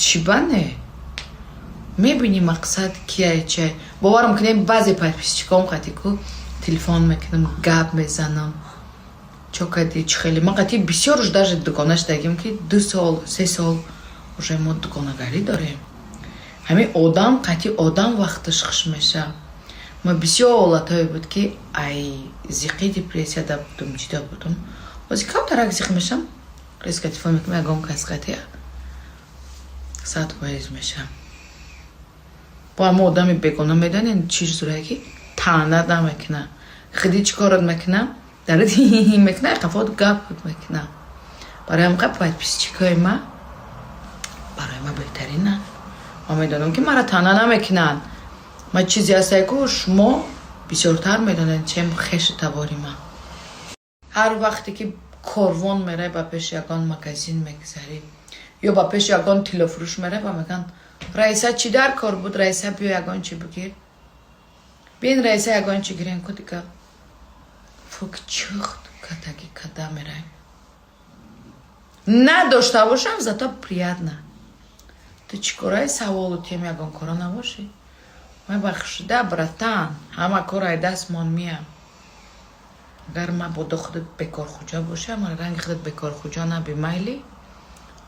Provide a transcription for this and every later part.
چی بانه میبینی مقصد کیه چه باورم کنیم بعضی подписчикам قطعی که تلفن میکنم گپ میزنم چوکادی خیلی من قطعی بسیارش даже دکانش داریم که 2 سال 3 سال уже ما دکانگری داریم همین آدم قطعی آدم وقتش خوش میشه ما بسیار حالتایی بود که ای زیقی دیپرسیا دا بودم چی دا بودم واسه کم ترک زیق میشم ریسک تلفن میکنم اگم کس قطعی ساعت وایز میشم با اما آدمی بگونم میدانین چیز زوره که تانه نمیکنه خیلی چی کارت میکنه دارد هی میکنه قفات گپ میکنه برای هم قب باید پیس چیکای ما برای ما بهترینه ما میدانم که مرا تانه نمیکنن ما چیزی هسته که شما بسیارتر میدانین چیم خش تباری ما هر وقتی که کاروان میره با پیش یکان مگزین میگذاری یا با پیش یکان تلفروش میره و میگن رئیسه چی در کار بود رئیسه بیا یکان چی بگیر بین رئیسه یکان چی گیرین که دیگه فوق چخت کتاکی کدا میره نداشته باشم زتا приятно تو چیکارای سوالو تیم یکان کارا نباشی من بخشیده براتان همه کارای دستمان میم اگر من با خودت بکار خوجا باشم اگر رنگ خودت بکار خوجا نبی میلی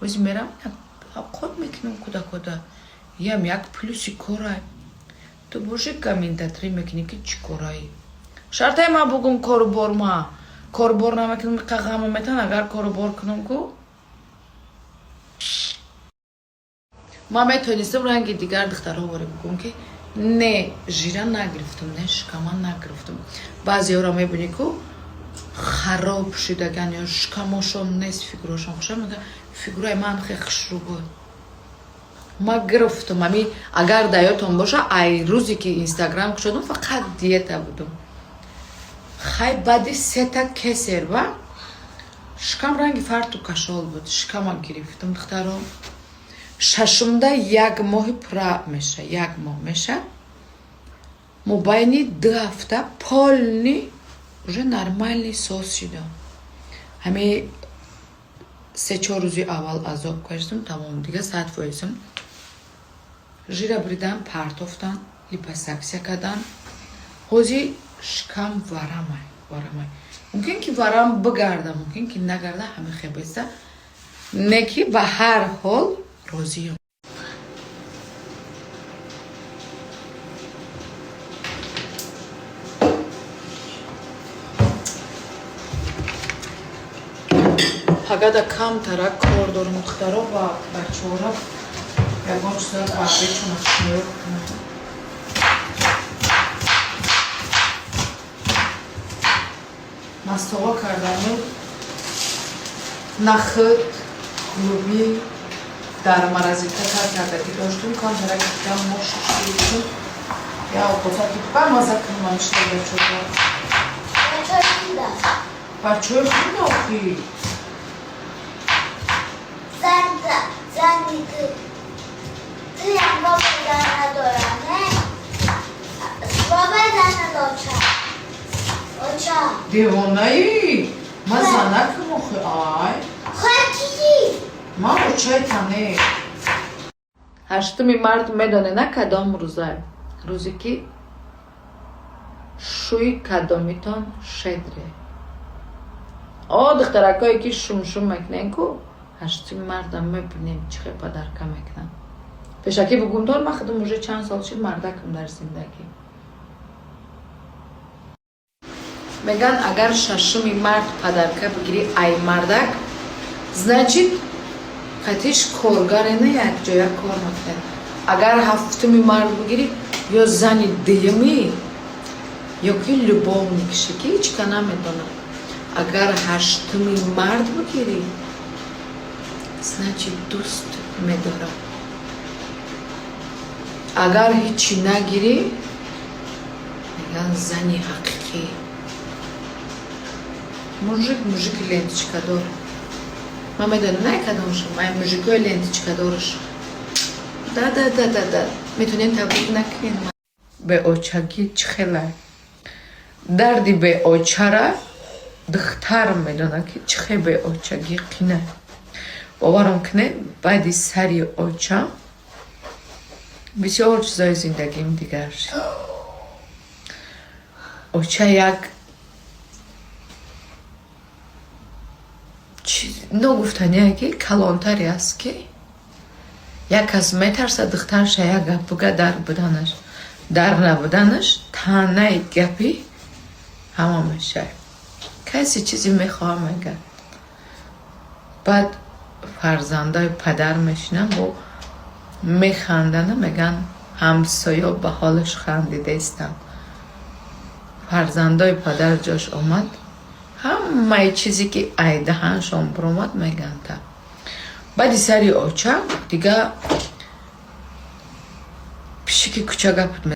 ویز میرم خود میکنم کدا یم یک پلوسی کارای تو باشی کامنتاتری میکنی که چی کارایی شرطه ما بگم کارو بار ما کارو بار نمیکنم قغم میتن اگر کارو بار کنم کو ما میتونستم رنگ دیگر دخترها باره بگم که نه ژیره نگرفتم نه شکمان نگرفتم بعضی ها را میبینی که خراب شدگن یا شکماشون نیست فیگوراشون خوشم میگه فیگورای من خیلی خوش رو بود ما گرفتم همی اگر دیاتون باشه ای روزی که اینستاگرام شدم فقط دیتا بودم خیلی بعدی 3 تا کسر و شکم رنگ فرد و کشال بود شکم گرفتم دخترم ششمده 1 ماه پرا میشه 1 ماه میشه مبینی 2 هفته پالنی уже нормальный соус شدم همه 3-4 روزی اول عذاب کشیدم تمام دیگه ساعت وایسم ژیره بریدم پرتافتم لیپوساکسیا کردم حوزی شکم ورمای ممکن که ورم بگرده ممکن که نگرده همه خیبسته نکی به هر حال راضیم اگر کم ترک کار دارم دخترها و بچه ها را یکم چیزا قهوه چون شمیار کنم مستوها کردم نخود گلوبی در مرزیکه کردگی داشتیم کام ترک کم ما ششتیدیم یا قطعه که با مزه کنم همیشه بچه ها بچه های خود آخی زنی تو یم بابا در ندارم نه بابا در ندارم اوچا دیوانه ای ما زنک مخی آی خواهد چیزی ما اوچای تنه 8 مرد میدانه نه کدام روزه روزی که شوی کدامیتان شدره دخترکایی که شم میکنن کو 8 مرد هم میبینیم چه پدرکه میکنن پیشکی بگم دار من خودم موجه چند سال شد مردکم در زندگی میگن اگر 6 مرد پدرکه بگیری ای مردک значит خطیش کارگاره نه یک جای کار میکنه اگر 7 مرد بگیری یا زنی دیمی یا که любовник شکی هیچ که نمیدونه اگر 8 مرد بگیری значит دوست میداره اگر هیچی نگیری میگن زنی حقیقی موژیک لنتیچکا دار من میدونم نه کدام شما من موژیکای لنتیچکا دارش دا میتونین تبریک نکنین به اوچاگی چخله دردی به اوچاره دختر میدونه که چخه به اوچاگی قینه باورم کنه بعد سری اوچا بسیار چیزای زندگیم دیگر شد. اوچا یک نگفتنی که کلانتری است که یک از میترسه دخترش یک گپ بگه در بودنش در نبودنش تنه گپی همه میشه کسی چیزی میخواه میگه بعد فرزندای پدر میشنن و میخندن میگن همسایه به حالش خندیده استن فرزندای پدر جاش اومد همه چیزی که ایدهانشون برامد میگن تا بعد سری اوچا دیگه پیشی که کچه گپت